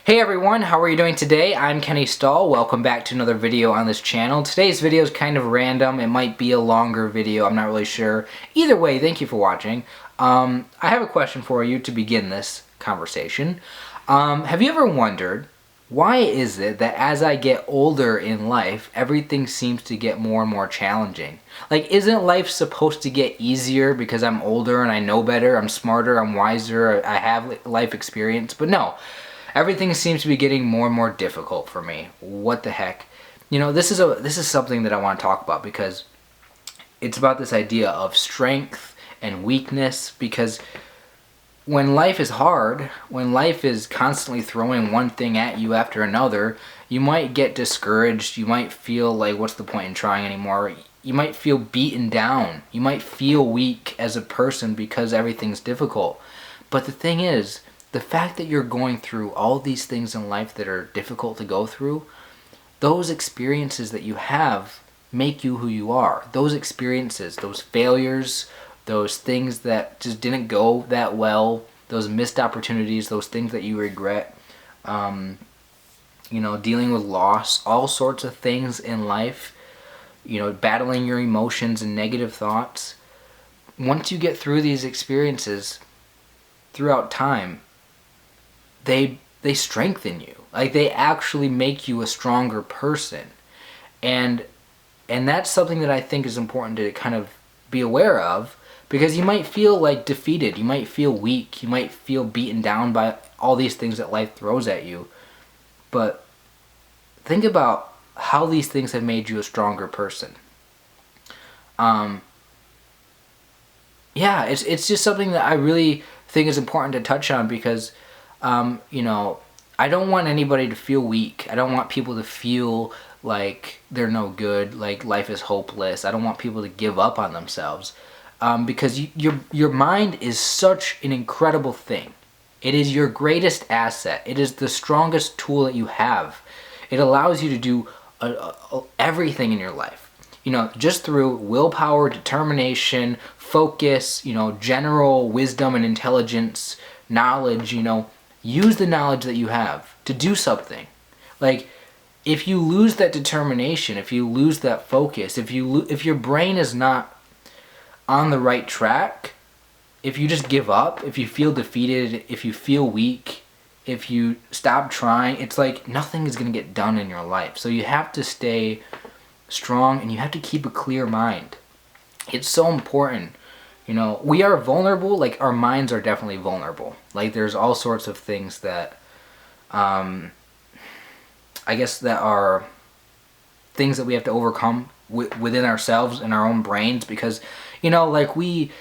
Hey everyone, how are you doing today? I'm Kenny Stahl. Welcome back to another video on this channel. Today's video is kind of random. It might be a longer video. I'm not really sure. Either way, thank you for watching. I have a question for you to begin this conversation. Have you ever wondered, why is it that as I get older in life, everything seems to get more and more challenging? Like, isn't life supposed to get easier because I'm older and I know better, I'm smarter, I'm wiser, I have life experience? But no. Everything seems to be getting more and more difficult for me. What the heck? You know, this is something that I want to talk about because it's about this idea of strength and weakness, because when life is hard, when life is constantly throwing one thing at you after another, you might get discouraged. You might feel like, what's the point in trying anymore? You might feel beaten down. You might feel weak as a person because everything's difficult. But the thing is, the fact that you're going through all these things in life that are difficult to go through, those experiences that you have make you who you are. Those experiences, those failures, those things that just didn't go that well, those missed opportunities, those things that you regret, dealing with loss, all sorts of things in life, battling your emotions and negative thoughts. Once you get through these experiences throughout time, they strengthen you. Like, they actually make you a stronger person. And that's something that I think is important to kind of be aware of, because you might feel like defeated, you might feel weak, you might feel beaten down by all these things that life throws at you. But think about how these things have made you a stronger person. It's just something that I really think is important to touch on, because I don't want anybody to feel weak. I don't want people to feel like they're no good, like life is hopeless. I don't want people to give up on themselves, because your mind is such an incredible thing. It is your greatest asset. It is the strongest tool that you have. It allows you to do everything in your life. Just through willpower, determination, focus, general wisdom and intelligence, knowledge, use the knowledge that you have to do something. Like, if you lose that determination, if you lose that focus, if your brain is not on the right track, if you just give up, if you feel defeated, if you feel weak, if you stop trying, it's like nothing is going to get done in your life. So you have to stay strong and you have to keep a clear mind. It's so important. We are vulnerable, like our minds are definitely vulnerable. Like, there's all sorts of things that, I guess, that are things that we have to overcome within ourselves and our own brains, because, like we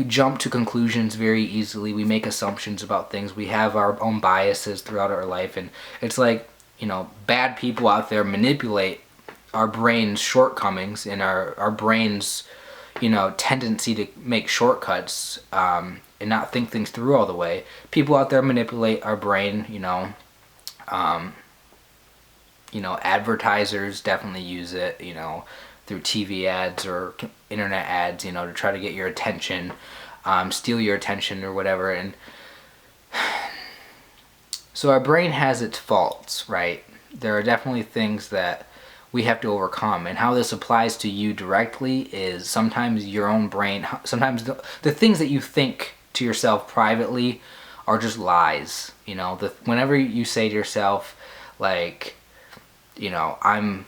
jump to conclusions very easily. We make assumptions about things. We have our own biases throughout our life, and it's like, bad people out there manipulate our brain's shortcomings and our brain's tendency to make shortcuts and not think things through all the way. People out there manipulate our brain. Advertisers definitely use it, through TV ads or internet ads, to try to get your attention, steal your attention or whatever. And so our brain has its faults, right? There are definitely things that we have to overcome, and how this applies to you directly is sometimes your own brain, sometimes the things that you think to yourself privately are just lies. Whenever you say to yourself, like, I'm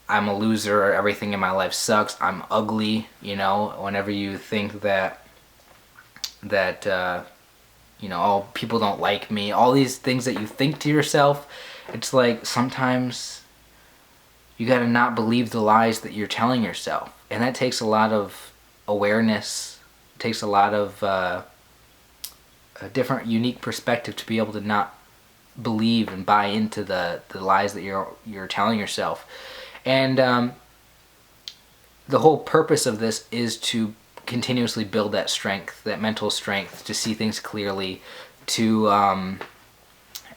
a loser, everything in my life sucks, I'm ugly, whenever you think that oh, people don't like me, all these things that you think to yourself, it's like sometimes you gotta not believe the lies that you're telling yourself. And that takes a lot of awareness, it takes a lot of a different, unique perspective to be able to not believe and buy into the lies that you're telling yourself. And the whole purpose of this is to continuously build that strength, that mental strength, to see things clearly, to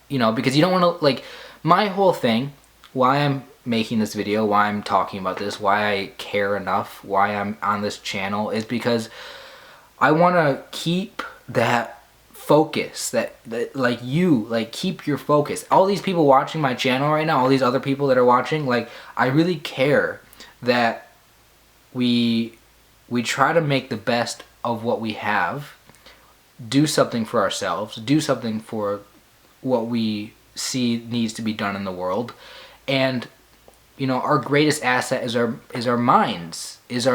because you don't want to, like, my whole thing, why I'm making this video, why I'm talking about this, why I care enough, why I'm on this channel, is because I want to keep that focus, that like you, like keep your focus. All these people watching my channel right now, all these other people that are watching, like I really care that we try to make the best of what we have, do something for ourselves, do something for what we see needs to be done in the world. And you know, our greatest asset is our minds, is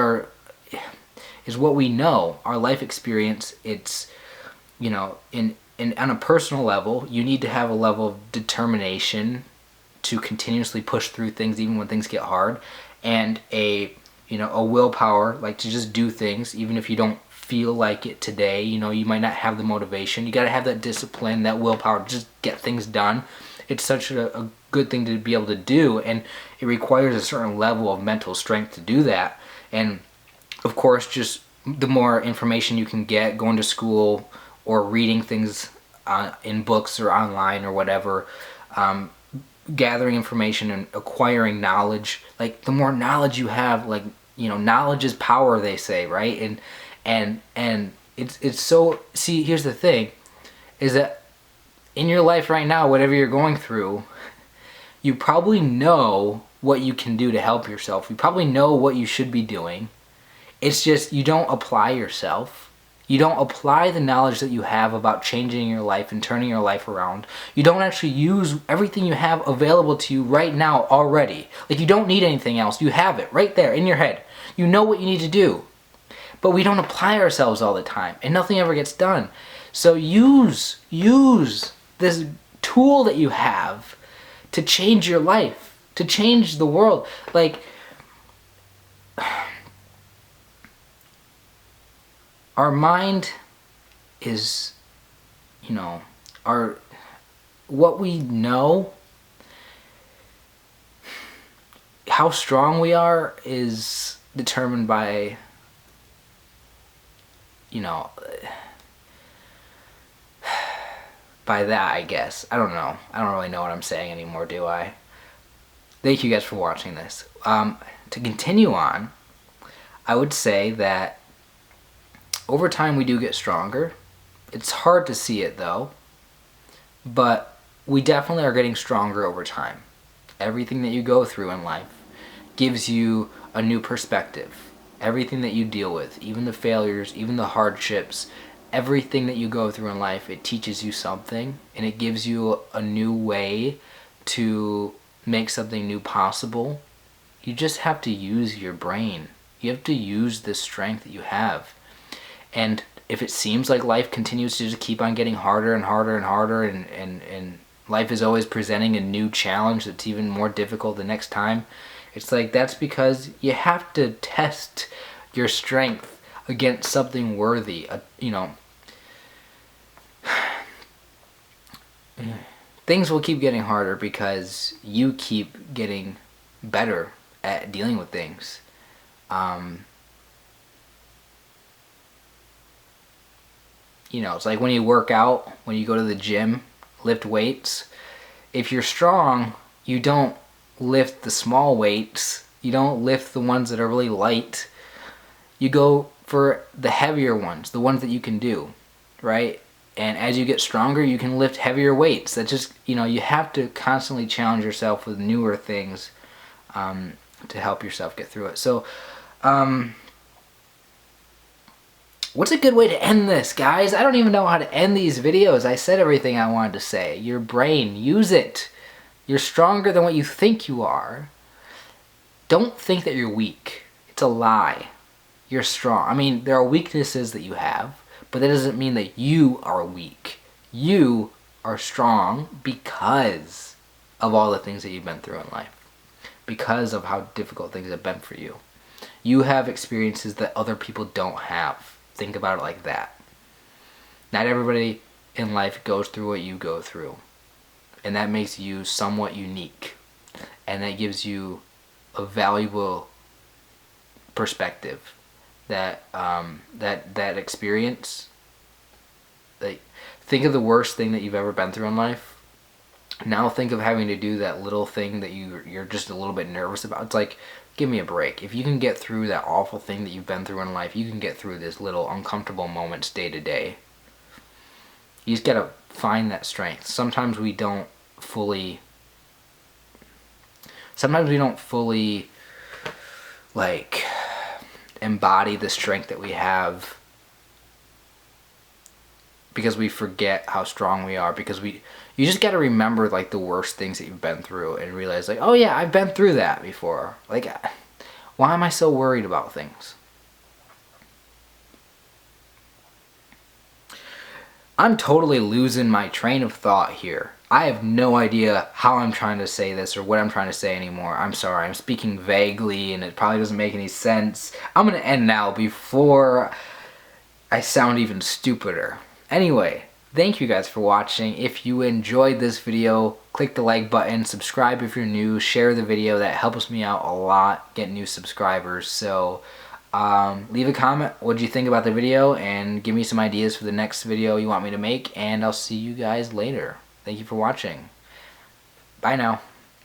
what we know, our life experience. It's, you know, in on a personal level, you need to have a level of determination to continuously push through things even when things get hard, and a willpower, like to just do things even if you don't feel like it today. You know, you might not have the motivation. You got to have that discipline, that willpower to just get things done. It's such a good thing to be able to do, and it requires a certain level of mental strength to do that. And of course, just the more information you can get going to school or reading things in books or online or whatever, gathering information and acquiring knowledge, like the more knowledge you have, like, you know, knowledge is power, they say, right? And it's so, see, here's the thing, is that in your life right now, whatever you're going through, you probably know what you can do to help yourself. You probably know what you should be doing. It's just you don't apply yourself. You don't apply the knowledge that you have about changing your life and turning your life around. You don't actually use everything you have available to you right now already. Like, you don't need anything else. You have it right there in your head. You know what you need to do. But we don't apply ourselves all the time, and nothing ever gets done. So use this tool that you have to change your life, to change the world. Like, our mind is, you know, what we know, how strong we are is determined by, you know, by that, I guess. I don't know. I don't really know what I'm saying anymore, do I? Thank you guys for watching this. To continue on, I would say that over time we do get stronger. It's hard to see it though, but we definitely are getting stronger over time. Everything that you go through in life gives you a new perspective. Everything that you deal with, even the failures, even the hardships, everything that you go through in life, it teaches you something, and it gives you a new way to make something new possible. You just have to use your brain. You have to use the strength that you have. And if it seems like life continues to just keep on getting harder and harder and harder, and life is always presenting a new challenge that's even more difficult the next time, it's like, that's because you have to test your strength against something worthy. You know, things will keep getting harder because you keep getting better at dealing with things. You know, it's like when you work out, when you go to the gym, lift weights. If you're strong, you don't lift the small weights. You don't lift the ones that are really light. You go for the heavier ones, the ones that you can do, right? And as you get stronger, you can lift heavier weights. That just, you know, you have to constantly challenge yourself with newer things to help yourself get through it. So, what's a good way to end this, guys? I don't even know how to end these videos. I said everything I wanted to say. Your brain, use it. You're stronger than what you think you are. Don't think that you're weak. It's a lie. You're strong. I mean, there are weaknesses that you have, but that doesn't mean that you are weak. You are strong because of all the things that you've been through in life, because of how difficult things have been for you. You have experiences that other people don't have. Think about it like that. Not everybody in life goes through what you go through, and that makes you somewhat unique, and that gives you a valuable perspective. That that experience, like, think of the worst thing that you've ever been through in life. Now think of having to do that little thing that you're just a little bit nervous about. It's like, give me a break. If you can get through that awful thing that you've been through in life, you can get through this little uncomfortable moments day to day. You just gotta find that strength. Sometimes we don't fully like embody the strength that we have because we forget how strong we are, because you just got to remember like the worst things that you've been through and realize like, oh yeah, I've been through that before. Like, why am I so worried about things? I'm totally losing my train of thought here. I have no idea how I'm trying to say this or what I'm trying to say anymore. I'm sorry, I'm speaking vaguely and it probably doesn't make any sense. I'm gonna end now before I sound even stupider. Anyway, thank you guys for watching. If you enjoyed this video, click the like button, subscribe if you're new, share the video. That helps me out a lot, get new subscribers. So leave a comment, what did you think about the video, and give me some ideas for the next video you want me to make, and I'll see you guys later. Thank you for watching. Bye now.